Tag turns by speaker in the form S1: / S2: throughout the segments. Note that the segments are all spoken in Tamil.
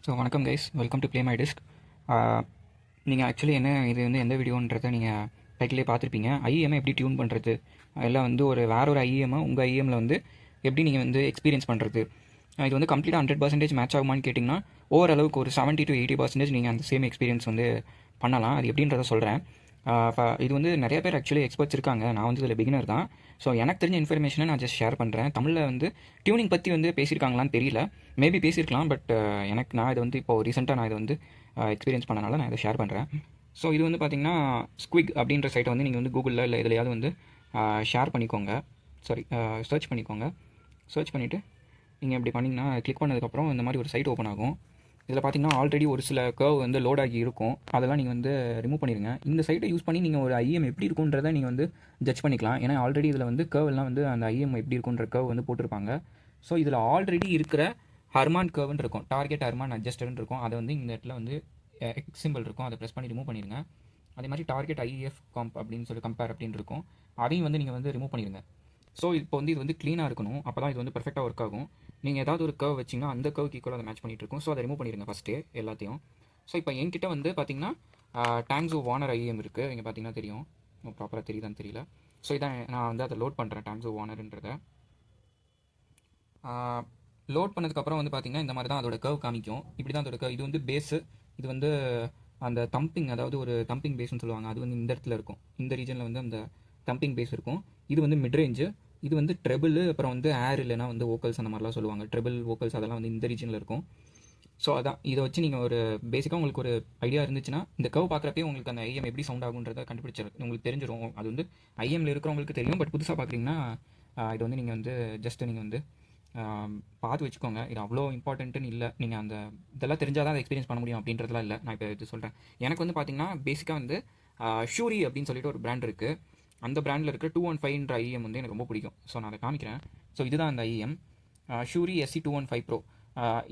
S1: ஸோ வணக்கம் guys, welcome to play my disk. நீங்கள் ஆக்சுவலி என்ன இது வந்து எந்த வீடியோன்றதை நீங்கள் டைட்டிலே பார்த்துருப்பீங்க. ஐஎம்ஐ எப்படி டியூன் பண்ணுறது, எல்லாம் வந்து வேற ஒரு ஐஎம்ஐ உங்கள் ஐஎம்மில் வந்து எப்படி நீங்கள் வந்து எக்ஸ்பீரியன்ஸ் பண்ணுறது. இது வந்து கம்ப்ளீட்டாக 100% மேட்ச் ஆகுமான்னு கேட்டிங்கன்னா ஓரளவுக்கு ஒரு 70 to 80% நீங்கள் அந்த சேம் எக்ஸ்பீரியன்ஸ் வந்து பண்ணலாம். அது எப்படின்றத சொல்கிறேன். இது வந்து நிறைய பேர் ஆக்சுவலி எக்ஸ்பர்ட்ஸ் இருக்காங்க. நான் வந்து இதில் பிகினர் தான். ஸோ எனக்கு தெரிஞ்ச இன்ஃபர்மேஷனை நான் ஜஸ்ட் ஷேர் பண்ணுறேன். தமிழில் வந்து டியூனிங் பற்றி வந்து பேசியிருக்காங்களான்னு தெரியல, மேபி பேசியிருக்கலாம். பட் நான் இதை வந்து இப்போ ரீசெண்டாக நான் இதை வந்து எக்ஸ்பீரியன்ஸ் பண்ணனால நான் இதை ஷேர் பண்ணுறேன். ஸோ இது வந்து பார்த்திங்கன்னா ஸ்குவிக் அப்படின்ற சைட்டை வந்து நீங்கள் வந்து கூகுளில் இல்லை எதுலையாவது வந்து ஷேர் பண்ணிக்கோங்க, சர்ச் பண்ணிக்கோங்க. சர்ச் பண்ணிவிட்டு நீங்கள் இப்படி பண்ணிங்கன்னா கிளிக் பண்ணதுக்கப்புறம் இந்த மாதிரி ஒரு சைட் ஓப்பன் ஆகும். இதில் பார்த்தீங்கன்னா ஆல்ரெடி ஒரு சில கர்வ் வந்து லோட் ஆகி இருக்கும், அதெல்லாம் நீங்கள் வந்து ரிமூவ் பண்ணிடுங்க. இந்த சைட்டை யூஸ் பண்ணி நீங்கள் ஒரு ஐஎம் எப்படி இருக்குன்றதை நீங்கள் வந்து ஜட்ஜ் பண்ணிக்கலாம். ஏன்னா ஆல்ரெடி இதில் வந்து கர்வெல்லாம் வந்து அந்த ஐஎம் எப்படி இருக்குன்ற கர்வ் வந்து போட்டிருப்பாங்க. ஸோ இதில் ஆல்ரெடி இருக்கிற ஹர்மான் கர்வ்னு இருக்கும், டார்கெட் ஹர்மான் அட்ஜஸ்டர்னு இருக்கும். அதை வந்து இந்த இடத்துல வந்து எக்ஸ் சிம்பிள் இருக்கும், அதை ப்ரெஸ் பண்ணி ரிமூவ் பண்ணிடுங்க. அதே மாதிரி டார்கெட் ஐஎஃப் காம்ப் அப்படின்னு சொல்லி கம்பேர் அப்படின்னு இருக்கும், அதையும் வந்து நீங்கள் வந்து ரிமூவ் பண்ணிடுங்க. ஸோ இப்போ வந்து இது வந்து க்ளீனாக இருக்கணும், அப்போ தான் இது வந்து பர்ஃபெக்டாக ஒர்க் ஆகும். நீங்கள் ஏதாவது ஒரு கர்வ் வச்சிங்கன்னா அந்த கர்வுக்கு ஈக்குவலாக அதை மேட்ச் பண்ணிட்டு இருக்கும். ஸோ அதை ரிமூவ் பண்ணிடுங்க ஃபஸ்ட்டு எல்லாத்தையும். ஸோ இப்போ என்கிட்ட வந்து பார்த்தீங்கன்னா டேங்ஸோ வார்னர் ஐஎம் இருக்குது. இங்கே பார்த்தீங்கன்னா தெரியும், ப்ராப்பராக தெரியுதான்னு தெரியல. ஸோ இதான் நான் வந்து அதை லோட் பண்ணுறேன், டேங்ஸோ வார்னர்ன்றதை லோட் பண்ணதுக்கப்புறம் வந்து பார்த்திங்கன்னா இந்த மாதிரி தான் அதோட கர்வ் காமிக்கும். இப்படி தான் அதோட கர்வ். இது வந்து பேஸு, இது வந்து அந்த தம்பிங், அதாவது ஒரு தம்பிங் பேஸ்னு சொல்லுவாங்க, அது வந்து இந்த இடத்துல இருக்கும். இந்த ரீஜனில் வந்து அந்த தம்பிங் பேஸ் இருக்கும். இது வந்து மிட் ரேஞ்சு, இது வந்து ட்ரெபிள், அப்புறம் வந்து ஏர் இல்லைனா வந்து வோக்கல்ஸ் அந்த மாதிரிலாம் சொல்லுவாங்க. ட்ரெபிள் வோக்கல்ஸ் அதெல்லாம் வந்து இந்த ரீஜனில் இருக்கும். ஸோ அதான் இதை வச்சு நீங்கள் ஒரு பேசிக்காக உங்களுக்கு ஒரு ஐடியா இருந்துச்சுன்னா இந்த கர்வ் பார்க்குறப்பே உங்களுக்கு அந்த ஐஎம் எப்படி சவுண்ட் ஆகுன்றதை உங்களுக்கு தெரிஞ்சிடும். அது வந்து ஐஎம்மில் இருக்கிறவங்களுக்கு தெரியும். பட் புதுசாக பார்க்குறீங்கன்னா இது வந்து நீங்கள் வந்து ஜஸ்ட்டு நீங்கள் வந்து பார்த்து வச்சுக்கோங்க. இது அவ்வளோ இம்பார்ட்டன்ட்டுன்னு இல்லை. நீங்கள் அந்த இதெல்லாம் தெரிஞ்சால் தான் அதை எக்ஸ்பீரியன்ஸ் பண்ண முடியும் அப்படின்றதுலாம் இல்லை. நான் இப்போ இது சொல்கிறேன். எனக்கு வந்து பார்த்திங்கன்னா பேசிக்காக வந்து ஷூரி அப்படின்னு சொல்லிட்டு ஒரு பிராண்ட் இருக்குது. அந்த பிராண்டில் இருக்கிற 215ன்ற ஐஎம் வந்து எனக்கு ரொம்ப பிடிக்கும். ஸோ நான் அதை காமிக்கிறேன். ஸோ இதுதான் அந்த ஐஎம், ஷூரி SC215 Pro.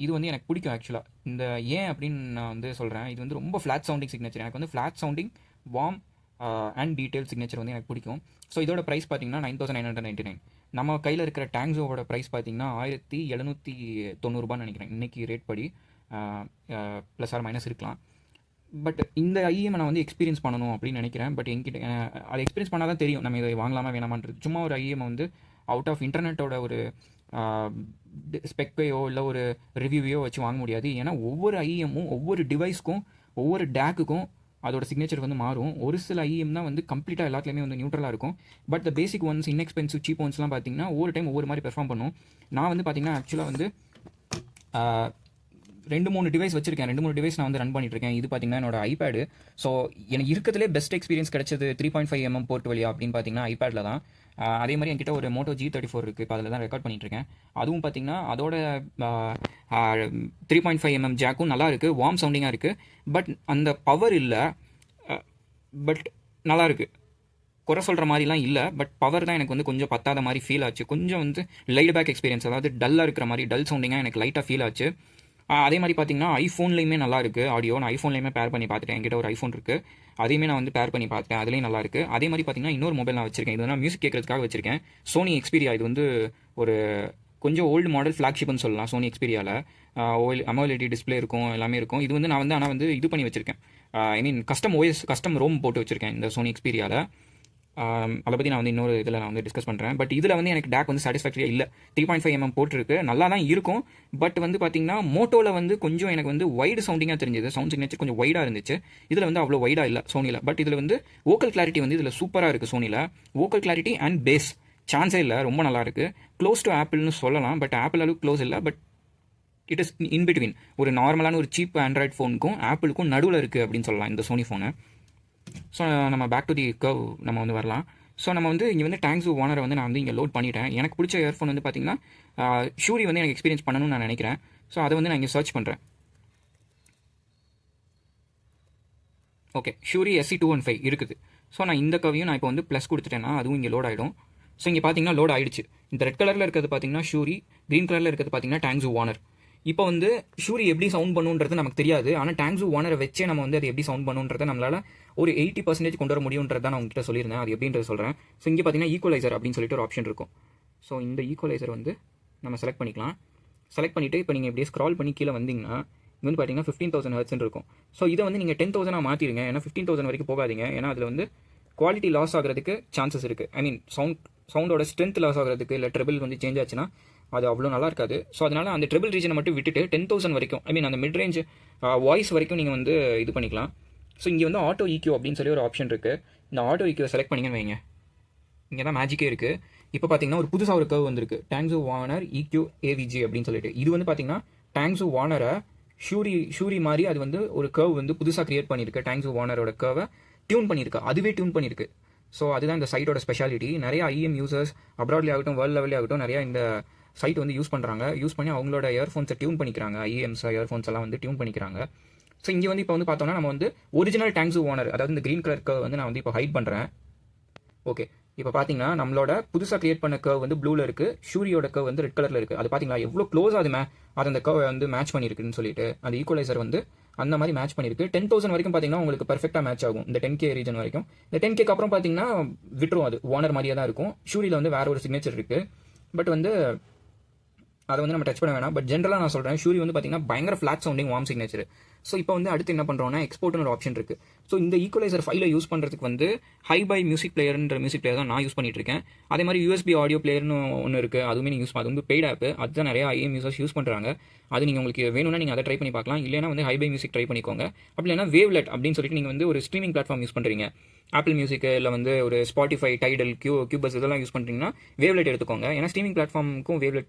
S1: இது வந்து எனக்கு பிடிக்கும் ஆக்சுவலாக. இந்த ஏன் அப்படின்னு நான் வந்து சொல்கிறேன். இது வந்து ரொம்ப ஃப்ளாட் சவுண்டிங் சிக்னேச்சர். எனக்கு வந்து flat sounding warm and detail signature வந்து எனக்கு பிடிக்கும். ஸோ இதோட ப்ரைஸ் பார்த்தீங்கன்னா 9,999. நம்ம கையில் இருக்கிற டேங்ஸோட ப்ரைஸ் பார்த்தீங்கன்னா 1,790 நினைக்கிறேன் இன்றைக்கி ரேட் படி. ப்ளஸ் ஆர் மைனஸ் இருக்கலாம். பட் இந்த ஐஎம் நான் வந்து எக்ஸ்பீரியன்ஸ் பண்ணணும் அப்படின்னு நினைக்கிறேன். பட் என்கிட்ட அதை எக்ஸ்பீரியன்ஸ் பண்ணால் தான் தெரியும் நம்ம இதை வாங்கலாமா வேணாமான்றது. சும்மா ஒரு ஐஎம் வந்து அவுட் ஆஃப் இன்டர்நெட்டோட ஒரு ஸ்பெக்கையோ இல்லை ஒரு ரிவ்யூவையோ வச்சு வாங்க முடியாது. ஏன்னா ஒவ்வொரு ஐஎம்மும் ஒவ்வொரு டிவைஸ்க்கும் ஒவ்வொரு டேக்குக்கும் அதோட சிக்னேச்சர் வந்து மாறும். ஒரு சில ஐஎம் தான் வந்து கம்ப்ளீட்டாக எல்லாத்துலேயுமே வந்து நியூட்ரலாக இருக்கும். But the basic ones, inexpensive cheap ஒன்ஸ்லாம் பார்த்தீங்கன்னா ஒவ்வொரு டைம் ஒவ்வொரு மாதிரி பெர்ஃபார்ம் பண்ணும். நான் வந்து பார்த்தீங்கன்னா ஆக்சுவலாக வந்து 2-3 டிவைஸ் வச்சிருக்கேன். 2-3 டிவைஸ் நான் வந்து ரன் பண்ணிட்டு இருக்கேன். இது பார்த்தீங்கன்னா என்னோட ஐபேடு. ஸோ எனக்கு இருக்கிறதுலே பெஸ்ட் எக்ஸ்பீரியன்ஸ் கிடைச்சது 3.5mm போர்ட் வழியா அப்படின்னு பார்த்தீங்கன்னா ஐபேடில் தான். அதே மாதிரி என்கிட்ட ஒரு மோட்டோ G34 இருக்குது, இப்போ அதில் தான் ரெக்கார்ட் பண்ணிட்டு இருக்கேன். அதுவும் பார்த்தீங்கன்னா அதோட 3.5mm ஜாக்கும் நல்லா இருக்குது, வார்ம் சவுண்டிங்காக இருக்குது. பட் அந்த பவர் இல்லை, பட் நல்லா இருக்குது. குறை சொல்கிற மாதிரிலாம் இல்லை, பட் பவர் தான் எனக்கு வந்து கொஞ்சம் பத்தாத மாதிரி ஃபீல் ஆச்சு. கொஞ்சம் வந்து லைட் பேக் எக்ஸ்பீரியன்ஸ், அதாவது டல்லாக இருக்கிற மாதிரி, டல் சவுண்டிங்காக எனக்கு லைட்டாக ஃபீல் ஆச்சு. அதே மாதிரி பார்த்தீங்கன்னா ஐஃபோன்லேயுமே நல்லா இருக்குது ஆடியோ. நான் ஐஃபோன்லேயுமே பேர் பண்ணி பார்த்துட்டேன். என்கிட்ட ஒரு ஐஃபோன் இருக்குது, அதையுமே நான் வந்து பேர் பண்ணி பார்த்தேன், அதுலேயும் நல்லா இருக்குது. அதே மாதிரி பார்த்தீங்கன்னா இன்னொரு மொபைல் நான் வச்சிருக்கேன். இது வந்து மியூசிக் கேட்கறதுக்காக வச்சிருக்கேன், சோனி எக்ஸ்பீரியா. இது வந்து ஒரு கொஞ்சம் ஓல்டு மாடல் ஃப்ளாக்ஷிப்னு சொல்லலாம். சோனி எக்ஸ்பீரியாவில் அமோலெட் டிஸ்பிளே இருக்கும், எல்லாமே இருக்கும். இது வந்து நான் வந்து ஆனால் வந்து இது பண்ணி வச்சிருக்கேன், ஐ மீன் கஸ்டம் ரோம் போட்டு வச்சிருக்கேன் இந்த சோனி எக்ஸ்பீரியாவில். அதை பற்றி நான் வந்து இன்னொரு இதில் நான் வந்து டிஸ்கஸ் பண்ணுறேன். பட் இதில் வந்து எனக்கு டேக் வந்து சாட்டிஸ்ஃபேக்டரியாக இல்லை. 3.5mm போட்டிருக்கு, நல்லா தான் இருக்கும். பட் வந்து பார்த்தீங்கன்னா மோட்டோவில் வந்து கொஞ்சம் எனக்கு வந்து வைடு சவுண்டிங்காக தெரிஞ்சது, சவுண்ட் சிக்னேச்சர் கொஞ்சம் வைடாக இருந்துச்சு. இதில் வந்து அவ்வளோ வைடாக இல்லை சோனியில். பட் இதில் வந்து வோக்கல் கிளாரிட்டி வந்து இதில் சூப்பராக இருக்குது. சோனியில் வோக்கல் கிளாரிட்டி அண்ட் பேஸ் சான்ஸே இல்லை, ரொம்ப நல்லா இருக்குது. க்ளோஸ் டு ஆப்பிள்னு சொல்லலாம், பட் ஆப்பிள் அளவுக்கு க்ளோஸ் இல்லை. But it is in between. ஒரு நார்மலான ஒரு சீப் ஆண்ட்ராய்ட் ஃபோனுக்கும் ஆப்பிளுக்கும் நடுவில் இருக்குது அப்படின்னு சொல்லலாம் இந்த சோனி ஃபோனை. ஸோ நம்ம பேக் டு தி கர்வ் நம்ம வந்து வரலாம். ஸோ நம்ம வந்து இங்கே வந்து டேங்ஸோ வார்னரை வந்து நான் வந்து இங்கே லோட் பண்ணிட்டேன். எனக்கு பிடிச்ச இயர்ஃபோன் வந்து பார்த்தீங்கன்னா ஷூரி வந்து எனக்கு எக்ஸ்பீரியன்ஸ் பண்ணணும்னு நான் நினைக்கிறேன். ஸோ அதை வந்து நான் இங்கே சர்ச் பண்ணுறேன். ஓகே, ஷூரி SC215 இருக்குது. ஸோ நான் இந்த கர்வையும் நான் இப்போ வந்து ப்ளஸ் கொடுத்துட்டேன்னா அதுவும் இங்கே லோட் ஆகிடும். ஸோ இங்கே பார்த்தீங்கன்னா லோட் ஆகிடுச்சு. இந்த ரெட் கலரில் இருக்கிறது பார்த்தீங்கன்னா ஷூரி, க்ரீன் கலரில் இருக்கிறது பார்த்தீங்கன்னா டேங்ஸோ வார்னர். இப்போ வந்து ஷூரி எப்படி சவுண்ட் பண்ணுன்றது நமக்கு தெரியாது, ஆனால் டேங்ஸோ வார்னரை வச்சே நம்ம வந்து அது எப்படி சவுண்ட் பண்ணுன்றதை நம்மளால் ஒரு 80% கொண்டு வர முடியுன்றது தான் நான் உங்ககிட்ட சொல்லியிருந்தேன். அது எப்படின்றது சொல்கிறேன். ஸோ இங்கே பார்த்தீங்கன்னா ஈக்குவலைசர் அப்படின்னு சொல்லிட்டு ஒரு ஆப்ஷன் இருக்கும். ஸோ இந்த ஈக்குவலைசர் வந்து நம்ம செலக்ட் பண்ணிக்கலாம். செலக்ட் பண்ணிவிட்டு இப்போ நீங்கள் இப்படியே ஸ்க்ரால் பண்ணி கீழே வந்தீங்கன்னா இது வந்து பார்த்தீங்கன்னா 15,000 ஹெர்ட்ஸ்னு இருக்கும். ஸோ இதை வந்து நீங்கள் 10,000 மாற்றிடுங்க. ஏன்னா 15,000 வரைக்கும் போகாதீங்க. ஏன்னா அதில் வந்து குவாலிட்டி லாஸ் ஆகிறதுக்கு சான்சஸ் இருக்குது. ஐ மீன் சவுண்டோட ஸ்ட்ரென்த் லாஸ் ஆகிறதுக்கு, இல்லை ட்ரிபிள் வந்து சேஞ்ச் ஆச்சுன்னா அது அவ்வளோ நல்லா இருக்காது. ஸோ அதனால் அந்த ட்ரிபிள் ரீஜனை மட்டும் விட்டுட்டு 10,000 வரைக்கும், ஐ மீன் அந்த மிட் ரேஞ்ச் வாய்ஸ் வரைக்கும் நீங்கள் வந்து இது பண்ணிக்கலாம். ஸோ இங்கே வந்து ஆட்டோ EQ அப்படின்னு சொல்லி ஒரு ஆப்ஷன் இருக்குது. இந்த ஆட்டோ EQ செலக்ட் பண்ணிங்கன்னு வைங்க, இங்கே தான் மேஜிக்கே இருக்குது. இப்போ பார்த்தீங்கன்னா ஒரு புதுசாக ஒரு கர்வ் வந்திருக்கு, டாங்ஸோ வார்னர் EQ AVG அப்படின்னு சொல்லிட்டு. இது வந்து பார்த்தீங்கன்னா டாங்ஸோ வார்னரை ஷூரி மாதிரி அது வந்து ஒரு கர்வ் வந்து புதுசாக கிரியேட் பண்ணியிருக்கு. டாங்ஸோ வார்னரோட கர்வை டியூன் பண்ணியிருக்கு, அதுவே டியூன் பண்ணியிருக்கு. ஸோ அதுதான் இந்த சைட்டோட ஸ்பெஷாலிட்டி. நிறைய IEM யூசர்ஸ் அப்ராட்லேயே ஆகட்டும், வேர்ல்டு லெவலே ஆகட்டும், நிறையா இந்த சைட் வந்து யூஸ் பண்ணுறாங்க. யூஸ் பண்ணி அவங்களோட இயர்ஃபோன்ஸை டியூன் பண்ணிக்கிறாங்க, IEMs இயர்ஃபோன்ஸ் எல்லாம் வந்து டியூன் பண்ணிக்கிறாங்க. ஸோ இங்கே வந்து இப்போ வந்து பார்த்தோம்னா நம்ம வந்து ஒரிஜினல் டாங்ஸோ வார்னர், அதாவது இந்த க்ரீன் கலர் கர்வ் வந்து நான் வந்து இப்போ ஹைட் பண்ணுறேன். ஓகே, இப்போ பார்த்தீங்கன்னா நம்மளோட புதுசாக கிரியேட் பண்ண கர்வ் வந்து ப்ளூவில் இருக்குது, ஷூரியோட கர்வ் வந்து ரெட் கலரில் இருக்குது. அது பார்த்தீங்களா எவ்வளோ க்ளோஸ் அது அது அந்த கர்வ் வந்து மேட்ச் பண்ணியிருக்குன்னு சொல்லிட்டு, அந்த ஈக்குவலைசர் வந்து அந்த மாதிரி மேட்ச் பண்ணியிருக்கு. 10,000 வரைக்கும் பார்த்தீங்கன்னா உங்களுக்கு பர்ஃபெக்டாக மேட்ச் ஆகும், இந்த 10K ரீஜன் வரைக்கும். இந்த 10K அப்புறம் பார்த்தீங்கன்னா விட்டுரும், அது வார்னர் மாதிரியே தான் இருக்கும். ஷூரியில் வந்து வேற ஒரு சிக்னேச்சர் இருக்குது, பட் வந்து அதை வந்து நம்ம டச் பண்ண வேணாம். பட் ஜென்ரலாக நான் சொல்கிறேன், ஷூரி வந்து பார்த்தீங்கன்னா பயங்கர flat sounding warm signature. So இப்போ வந்து அடுத்து என்ன பண்ணுறோம்னா எக்ஸ்போர்ட்னு ஒரு ஆப்ஷன் இருக்குது. ஸோ இந்த ஈக்குவலைசர் ஃபைலை யூஸ் பண்ணுறதுக்கு வந்து ஹைபை மியூசிக் பிளேயர்ன்ற மியூசிக் பிளேயர் தான் நான் யூஸ் பண்ணிட்டு இருக்கேன். அதே மாதிரி USB ஆடியோ பிளேயர்னு ஒன்று இருக்குது, அதுவுமே நீங்கள் அது வந்து பெய்ட் ஆப், அதுதான் நிறைய IEM யூசர்ஸ் யூஸ் பண்ணுறாங்க. அது நீங்கள் உங்களுக்கு வேணும்னா நீங்கள் அதை ட்ரை பண்ணி பார்க்கலாம். இல்லைனா வந்து ஹைபை மியூசிக் ட்ரை பண்ணிக்கோங்க. அப்படி இல்லைனா வேவ்லெட் அப்படின்னு சொல்லிட்டு நீங்கள் வந்து ஒரு ஸ்ட்ரீமிங் பிளாட்ஃபார்ம் யூஸ் பண்ணுறீங்க, ஆப்பிள் மியூசிக் இல்லை வந்து ஒரு ஸ்பாட்டிஃபை, டைடல், கியூபஸ் இதெல்லாம் யூஸ் பண்ணுறீங்கன்னா வேவ்லெட் எடுத்துக்கோங்க. ஏன்னா ஸ்ட்ரீமிங் பிளாட்ஃபார்முக்கும்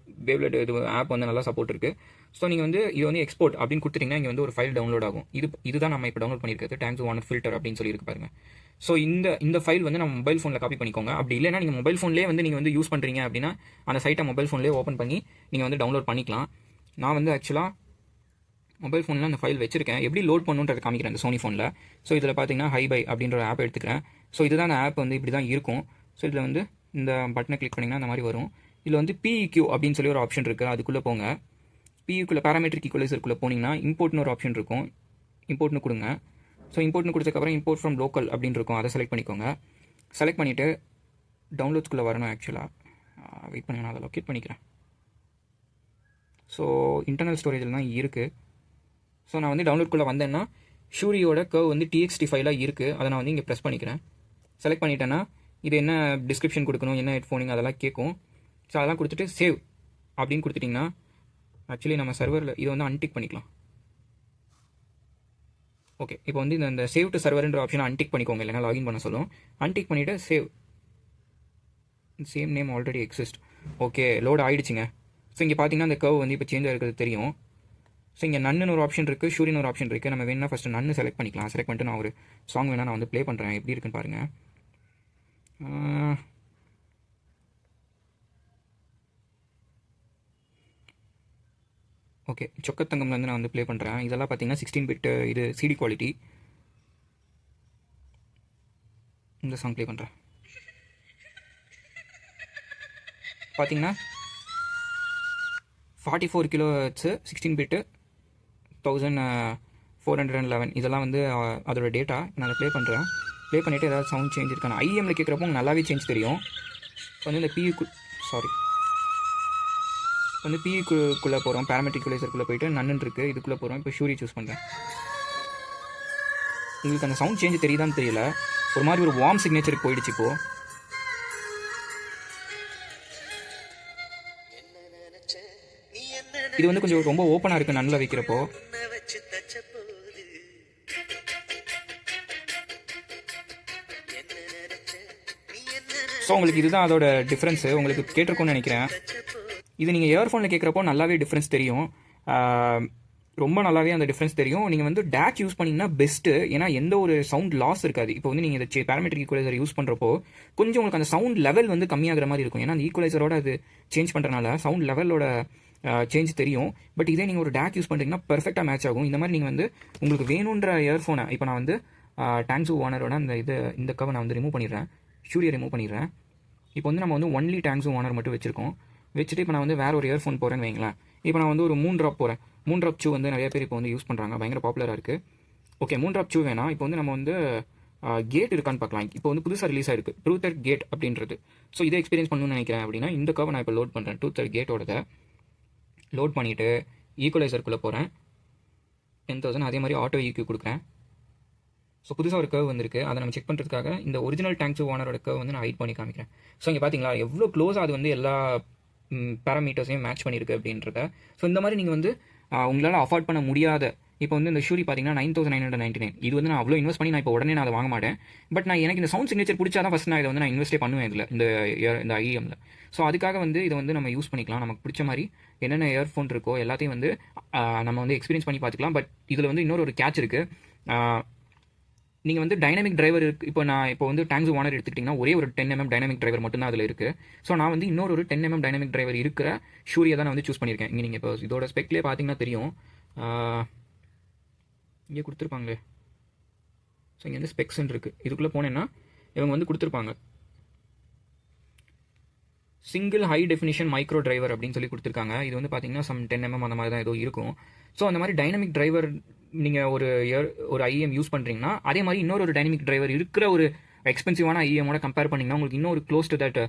S1: வேவ்லெட் இது ஆப் வந்து நல்லா சப்போர்ட் இருக்குது. ஸோ நீங்கள் வந்து இது வந்து எக்ஸ்போர்ட் அப்படின்னு கொடுத்துட்டீங்கன்னா இங்கே வந்து ஒரு ஃபைல் டவுன்லோட் ஆகும். இதுதான் நம்ம இப்போ டவுன்லோட் பண்ணியிருக்கிறது, டாங்ஸோ வார்னர் ஃபில்டர் அப்படின்னு சொல்லியிருக்கு பாருங்க. ஸோ இந்த ஃபைல் வந்து நம்ம மொபைல் ஃபோனில் காப்பி பண்ணிக்கோங்க. அப்படி இல்லைனா நீங்கள் மொபைல் ஃபோன்லேயே வந்து நீங்கள் வந்து யூஸ் பண்ணுறீங்க அப்படின்னா அந்த சைட்டை மொபைல் ஃபோன்லேயே ஓப்பன் பண்ணி நீங்கள் வந்து டவுன்லோட் பண்ணிக்கலாம். நான் வந்து ஆக்சுவலாக மொபைல் ஃபோனில் அந்த ஃபைல் வச்சிருக்கேன், எப்படி லோட் பண்ணுன்றது காமிக்கிறேன் இந்த சோனி ஃபோனில். ஸோ இதில் பார்த்தீங்கன்னா ஹைபை அப்படின்ற ஒரு ஆப் எடுத்துக்கிறேன். ஸோ இதுதான் அந்த ஆப் வந்து இப்படி தான் இருக்கும். ஸோ இதில் வந்து இந்த பட்டனை கிளிக் பண்ணிங்கன்னா அந்த மாதிரி வரும். இதில் வந்து PEQ அப்படின்னு சொல்லி ஒரு ஆப்ஷன் இருக்குது, அதுக்குள்ளே போங்க. PEQக்குள்ளே பேராமெட்ரிக் ஈக்குவலைசருக்குள்ளே போனீங்கன்னா இம்போர்ட்னு ஒரு ஆப்ஷன் இருக்கும், இம்போர்ட்னு கொடுங்க. ஸோ இம்போர்ட்னு கொடுத்ததுக்கப்புறம் இம்போர்ட் ஃப்ரம் லோக்கல் அப்படின்னு இருக்கும், அதை செலக்ட் பண்ணிக்கோங்க. செலக்ட் பண்ணிவிட்டு டவுன்லோட்ஸ்குள்ளே வரணும். ஆக்சுவலாக வெயிட் பண்ணி நான் அதை லொக்கேட் பண்ணிக்கிறேன். ஸோ இன்டர்னல் ஸ்டோரேஜில் தான் இருக்குது. ஸோ நான் வந்து டவுன்லோட்குள்ளே வந்தேன்னா ஷூரியோட கர்வ் வந்து TXT ஃபைலாக இருக்குது, அதை நான் வந்து இங்கே ப்ரெஸ் பண்ணிக்கிறேன். செலக்ட் பண்ணிட்டேன்னா இது என்ன டிஸ்கிரிப்ஷன் கொடுக்கணும், என்ன ஹெட்ஃபோனிங் அதெல்லாம் கேட்கும். ஸோ அதெல்லாம் கொடுத்துட்டு சேவ் அப்படின்னு கொடுத்துட்டிங்கன்னா ஆக்சுவலி நம்ம சர்வரில் இதை வந்து அன்டிக் பண்ணிக்கலாம். ஓகே, இப்போ வந்து இந்த சேவ் டு சர்வர்ன்ற ஆப்ஷனை அன்டிக் பண்ணிக்கோங்க, இல்லைனா லாகின் பண்ண சொல்லும். அன்டிக் பண்ணிவிட்டு same name already exist. Okay, load ஆகிடுச்சிங்க. ஸோ இங்கே பார்த்தீங்கன்னா அந்த கர்வ் வந்து இப்போ சேஞ்ச் ஆகிருக்கிறது தெரியும். ஸோ இங்கே நன்னு ஒரு ஆப்ஷன் இருக்குது, ஷூரின்னு ஒரு ஆப்ஷன் இருக்குது. நம்ம வேணும்னா ஃபஸ்ட்டு நன்னு செலக்ட் பண்ணிக்கலாம். செலக்ட் பண்ணிட்டு நான் ஒரு சாங் வேணால் நான் வந்து ப்ளே பண்ணுறேன், எப்படி இருக்குன்னு பாருங்கள். ஓகே, சொக்கத்தங்கம்லேருந்து நான் வந்து ப்ளே பண்ணுறேன். இதெல்லாம் பார்த்தீங்கன்னா 16 பிட் இது CD குவாலிட்டி. இந்த சாங் ப்ளே பண்ணுறேன். பார்த்தீங்கன்னா 44 kHz 16 பிட்டு 1411 இதெல்லாம் வந்து அதோட டேட்டா. நான் அதை ப்ளே பண்ணுறேன். ப்ளே பண்ணிவிட்டு ஏதாவது சவுண்ட் சேஞ்ச் இருக்கான IEMல கேட்குறப்போ நல்லாவே சேஞ்ச் தெரியும். வந்து இந்த வந்து PEக்குள்ளே போகிறோம், பேராமெட்ரிக் ஈக்குவலைசருக்குள்ளே போயிட்டு நன்னு இருக்குது, இதுக்குள்ளே போகிறோம். இப்போ ஷூரி சூஸ் பண்ணுறேன். உங்களுக்கு அந்த சவுண்ட் சேஞ்ச் தெரியுதான்னு தெரியல, ஒரு மாதிரி ஒரு வார்ம் சிக்னேச்சருக்கு போயிடுச்சு. இப்போது இது வந்து கொஞ்சம் ரொம்ப ஓப்பனாக இருக்குது நன்னில் வைக்கிறப்போ. ஸோ உங்களுக்கு இதுதான் அதோட டிஃப்ரென்ஸு, உங்களுக்கு கேட்டிருக்கோன்னு நினைக்கிறேன். இது நீங்கள் இயர்ஃபோனில் கேட்குறப்போ நல்லாவே டிஃப்ரென்ஸ் தெரியும், ரொம்ப நல்லாவே அந்த டிஃப்ரென்ஸ் தெரியும். நீங்கள் வந்து DAC யூஸ் பண்ணிங்கன்னா பெஸ்ட்டு, ஏன்னா எந்த ஒரு சவுண்ட் லாஸ் இருக்காது. இப்போ வந்து நீங்கள் இந்த பேராமெட்ரிக் ஈக்குவலைசர் யூஸ் பண்ணுறப்போ கொஞ்சம் உங்களுக்கு அந்த சவுண்ட் லெவல் வந்து கம்மியாகிற மாதிரி இருக்கும். ஏன்னா அந்த ஈக்குவலைசரோட அது சேஞ்ச் பண்ணுறதுனால சவுண்ட் லெவலோட சேஞ்ச் தெரியும். பட் இதே நீங்கள் ஒரு DAC யூஸ் பண்ணுறீங்கன்னா பெர்ஃபெக்டாக மேட்ச் ஆகும். இந்த மாதிரி நீங்கள் வந்து உங்களுக்கு வேணுன்ற இயர்ஃபோனை இப்போ நான் வந்து டாங்ஸோ வார்னரோட இந்த கவை நான் வந்து ரிமூவ் பண்ணிடுறேன், ஷூரியை ரிமூவ் பண்ணிடுறேன். இப்போ வந்து நம்ம வந்து ஒன்லி டாங்ஸோ வார்னர் மட்டும் வச்சுருக்கோம். வச்சுட்டு இப்போ நான் வந்து வேறு ஒரு இயர்ஃபோன் போகிறேன்னு வைங்களேன். இப்போ நான் வந்து ஒரு 3 ட்ராப் போகிறேன். 3 ட்ராப் சூ வந்து நிறைய பேர் இப்போ வந்து யூஸ் பண்ணுறாங்க, பயங்கர பாப்புலராக இருக்குது. ஓகே, 3 ட்ராப் சூ வேணாம். இப்போ வந்து நம்ம வந்து கேட் இருக்கான்னு பார்க்கலாம். இப்போ வந்து புதுசாக ரிலீஸ் ஆயிருக்கு ட்ரூத் கேட் அப்படின்றது. ஸோ இதை எக்ஸ்பீரியன்ஸ் பண்ணணும்னு நினைக்கிறேன் அப்படின்னா இந்த கவை நான் இப்போ லோட் பண்ணுறேன். ட்ரூத் கேட்டோட லோட் பண்ணிவிட்டு ஈக்குவலைசருக்குள்ளே போகிறேன். 10,000. அதே மாதிரி ஆட்டோ EQ கொடுக்குறேன். ஸோ புதுசாக ஒரு கர்வ் வந்திருக்கு, அதை நம்ம செக் பண்ணுறதுக்காக இந்த ஒரிஜினல் டேங்க்ஸ் ஓனரோட கர்வ் வந்து நான் ஹைட் பண்ணி காமிக்கிறேன். ஸோ இங்கே பார்த்தீங்களா எவ்வளோ க்ளோஸாக அது வந்து எல்லா பேராமீட்டர்ஸையும் மேட்ச் பண்ணியிருக்கு அப்படின்றத. ஸோ இந்த மாதிரி நீங்கள் வந்து உங்களால் அஃபோர்ட் பண்ண முடியாத, இப்போ வந்து இந்த ஷூரி பார்த்தீங்கன்னா 9,999, இது வந்து நான் அவ்வளோ இன்வெஸ்ட் பண்ணி நான் இப்போ உடனே நான் அதை வாங்க மாட்டேன். பட் நான் எனக்கு இந்த சவுண்ட் சிக்னேச்சர் பிடிச்சா தான் ஃபஸ்ட் நான் இதை வந்து நான் இன்வெஸ்ட்டே பண்ணுவேன் இதில், இந்த IEMல. ஸோ அதுக்காக வந்து இதை வந்து நம்ம யூஸ் பண்ணிக்கலாம். நமக்கு பிடிச்ச மாதிரி என்னென்ன இயர்ஃபோன் இருக்கோ எல்லாத்தையும் வந்து நம்ம வந்து எக்ஸ்பீரியன்ஸ் பண்ணி பார்த்துக்கலாம். பட் இதில் வந்து இன்னொரு கேட்ச் இருக்குது. நீங்கள் வந்து டைனமிக் டிரைவர் இருக்குது. இப்போ வந்து டேங்க்ஸ் ஓனர் எடுத்துக்கிட்டிங்கன்னா ஒரே ஒரு 10 mm டைனமிக் டிரைவர் மட்டும்தான் அதில் இருக்குது. ஸோ நான் வந்து இன்னொரு 10 mm டைனமிக் டிரைவர் இருக்கிற ஷூரியை தான் நான் வந்து சூஸ் பண்ணியிருக்கேன். இங்கே நீங்கள் இப்போ இதோட ஸ்பெக்லேயே பார்த்தீங்கன்னா தெரியும், இங்கே கொடுத்துருப்பாங்களே. ஸோ இங்கே வந்து ஸ்பெக்ஸ்ன்னு இருக்குது, இதுக்குள்ளே போனேன்னா இவங்க வந்து கொடுத்துருப்பாங்க single high definition micro driver அப்படின்னு சொல்லி கொடுத்துருக்காங்க. இது வந்து பார்த்தீங்கன்னா சம் 10 mm அந்த மாதிரி தான் ஏதோ இருக்கும். ஸோ அந்த மாதிரி டைனமிக் டிரைவர் நீங்கள் ஒரு IEM யூஸ் பண்ணுறீங்கன்னா அதே மாதிரி இன்னொரு டைனமிக் டிரைவர் இருக்கிற ஒரு எக்ஸ்பென்சிவான IEMோட கம்பேர் பண்ணிங்கன்னா உங்களுக்கு இன்னொரு க்ளோஸ் டு தட்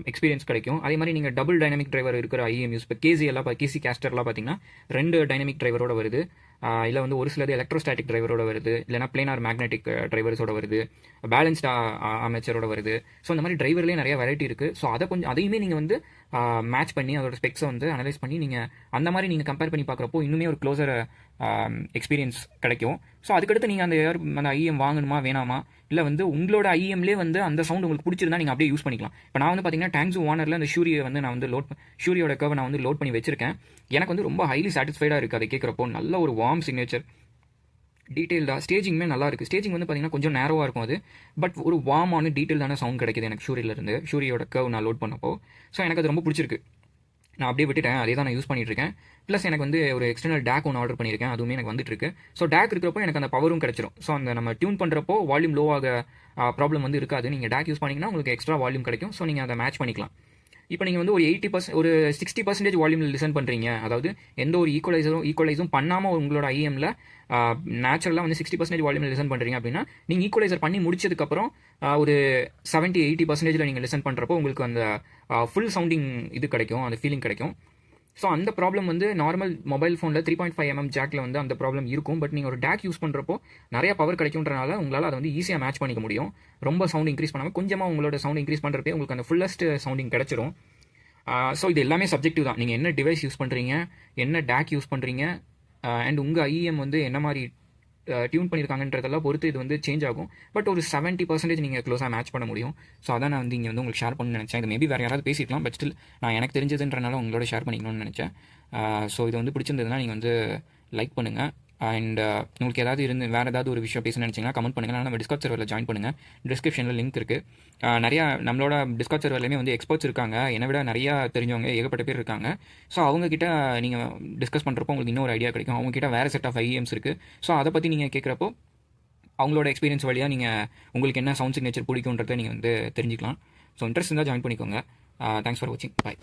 S1: எக்ஸ்பீரியன்ஸ் கிடைக்கும். அதே மாதிரி நீங்கள் டபுள் டைனமிக் டிரைவர் இருக்கிற IEM யூஸ், இப்போ கேசி கேஸ்டர்லாம் பார்த்தீங்கன்னா 2 டைனமிக் டிரைவரோட வருது. இல்லை வந்து ஒரு சிலது எலக்ட்ரோஸ்டாட்டிக் டிரைவரோட வருது, இல்லைனா பிளேனார் மேக்னெட்டிக் டிரைவர்ஸோட வருது, பேலன்ஸ்ட் ஆர்மேச்சரோட வருது. ஸோ இந்த மாதிரி டிரைவர்லேயே நிறைய வெரைட்டி இருக்குது. ஸோ அதையுமே நீங்கள் வந்து மேட்ச் பண்ணி அதோட ஸ்பெக்ஸை வந்து அனலைஸ் பண்ணி நீங்கள் அந்த மாதிரி நீங்கள் கம்பேர் பண்ணி பார்க்குறப்போ இன்னுமே ஒரு க்ளோசர் எக்ஸ்பீரியன்ஸ் கிடைக்கும். ஸோ அதுக்கடுத்து நீங்கள் அந்த IEM வாங்கணுமா வேணாமா, இல்லை வந்து உங்களோட IEMலே வந்து அந்த சவுண்ட் உங்களுக்கு பிடிச்சிருந்தா நீங்கள் அப்படியே யூஸ் பண்ணிக்கலாம். இப்போ நான் வந்து பார்த்தீங்கன்னா டேங்க்ஸ் ஓனரில் அந்த ஷூரியை வந்து நான் வந்து ஷூரியோட கர்வை நான் வந்து லோட் பண்ணி வச்சிருக்கேன். எனக்கு வந்து ரொம்ப ஹைலி சாட்டிஸ்ஃபைடாக இருக்குது அதை கேட்குறப்போ. நல்ல ஒரு வார்ம் சிக்னேச்சர், டீட்டெயில்டாக ஸ்டேஜிங்குமே நல்லா இருக்குது. ஸ்டேஜிங் வந்து பார்த்தீங்கன்னா கொஞ்சம் நேரோவாக இருக்கும் அது, பட் ஒரு வார்மான டீட்டெயில்டான சவுண்ட் கிடைக்குது எனக்கு ஷூரியோட கர்வ் நான் லோட் பண்ணப்போ. ஸோ எனக்கு அது ரொம்ப பிடிச்சிருக்கு. நான் அப்படியே விட்டுட்டேன், அதே தான் நான் யூஸ் பண்ணிட்டு இருக்கேன். ப்ளஸ் எனக்கு வந்து ஒரு எக்ஸ்டர்னல் டேக் ஒன்று ஆர்டர் பண்ணியிருக்கேன், அதுவுமே எனக்கு வந்துட்டு இருக்கு. ஸோ டேக் இருக்கிறப்போ எனக்கு அந்த பவரும் கிடைச்சிரும். ஸோ அந்த நம்ம டியூன் பண்ணுறப்போ வால்யூம் லோவாக ப்ராப்ளம் வந்து இருக்காது. நீங்கள் டேக் யூஸ் பண்ணிங்கன்னா உங்களுக்கு எக்ஸ்ட்ரா வால்யூம் கிடைக்கும். ஸோ நீங்கள் அதை மேட்ச் பண்ணிக்கலாம். இப்போ நீங்கள் வந்து ஒரு 80% ஒரு 60% வால்யூமில் லிசன் பண்ணுறீங்க, அதாவது எந்த ஒரு ஈக்குவலைஸும் பண்ணாமல் உங்களோட IEMல நேச்சுரலாக வந்து 60% வால்யூமில் லிசன் பண்ணுறீங்க அப்படின்னா நீங்கள் ஈக்குவலைசர் பண்ணி முடிச்சதுக்கப்புறம் ஒரு 70-80% நீங்கள் லிசன் பண்ணுறப்போ உங்களுக்கு அந்த ஃபுல் சவுண்டிங் இது கிடைக்கும், அந்த ஃபீலிங் கிடைக்கும். ஸோ அந்த ப்ராப்ளம் வந்து நார்மல் மொபைல் ஃபோனில் 3.5 mm ஜாக்கில் வந்து அந்த ப்ராப்ளம் இருக்கும். பட் நீங்கள் ஒரு டேக் யூஸ் பண்ணுறப்போ நிறைய பவர் கிடைக்கும்ன்றனால உங்களால் அதை வந்து ஈஸியாக மேட்ச் பண்ணிக்க முடியும். ரொம்ப சவுண்ட் இன்க்ரீஸ் பண்ணாமல் கொஞ்சமாக உங்களோட சவுண்ட் இன்க்ரீஸ் பண்ணுறப்பே உங்களுக்கு அந்த ஃபுல்லஸ்ட் சவுண்டிங் கிடைச்சிரும். ஸோ இது எல்லாமே சப்ஜெக்டிவ் தான். நீங்கள் என்ன டிவைஸ் யூஸ் பண்ணுறீங்க, என்ன டேக் யூஸ் பண்ணுறீங்க, அண்ட் உங்கள் IEM வந்து என்ன மாதிரி டியூன் பண்ணியிருக்காங்கன்றதெல்லாம் பொறுத்து இது வந்து சேஞ்ச் ஆகும். பட் ஒரு 70% நீங்கள் க்ளோஸாக மேட்ச் பண்ண முடியும். ஸோ அதான் நான் வந்து இங்கே வந்து உங்களுக்கு ஷேர் பண்ணணும்னு நினச்சேன். இது மேபி வேறு யாராவது பேசிக்கலாம், பட் ஸ்டில் நான் எனக்கு தெரிஞ்சதுன்றனால உங்களோட ஷேர் பண்ணிக்கணும்னு நினச்சேன். ஸோ இது வந்து பிடிச்சிருந்ததுன்னா நீங்கள் வந்து லைக் பண்ணுங்கள். அண்ட் உங்களுக்கு வேறு ஏதாவது ஒரு விஷயம் பேசணும்னு நினச்சிங்கன்னா கமெண்ட் பண்ணுங்கள். நம்ம டிஸ்கார்ட் சர்வரில் ஜாயின் பண்ணுங்கள், டிஸ்கிரிப்ஷனில் லிங்க் இருக்குது. நிறையா நம்மளோட டிஸ்கார்ட் சர்வர்லையுமே வந்து எக்ஸ்பர்ட்ஸ் இருக்காங்க, என்னை விட நிறையா தெரிஞ்சவங்க ஏகப்பட்ட பேர் இருக்காங்க. ஸோ அவங்கக்கிட்ட நீங்கள் டிஸ்கஸ் பண்ணுறப்போ உங்களுக்கு இன்னொரு ஐடியா கிடைக்கும். அவங்கக்கிட்ட வேறு செட் ஆஃப் IEMs இருக்குது. ஸோ அதை பற்றி நீங்கள் கேட்குறப்போ அவங்களோட எக்ஸ்பீரியன்ஸ் வழியாக நீங்கள் உங்களுக்கு என்ன சவுண்ட் சிக்னேச்சர் பிடிக்குன்றதை நீங்கள் வந்து தெரிஞ்சுக்கலாம். ஸோ இன்ட்ரெஸ்ட் இருந்தால் ஜாயின் பண்ணிக்கோங்க. தேங்க்ஸ் ஃபார் வாட்சிங். பாய்.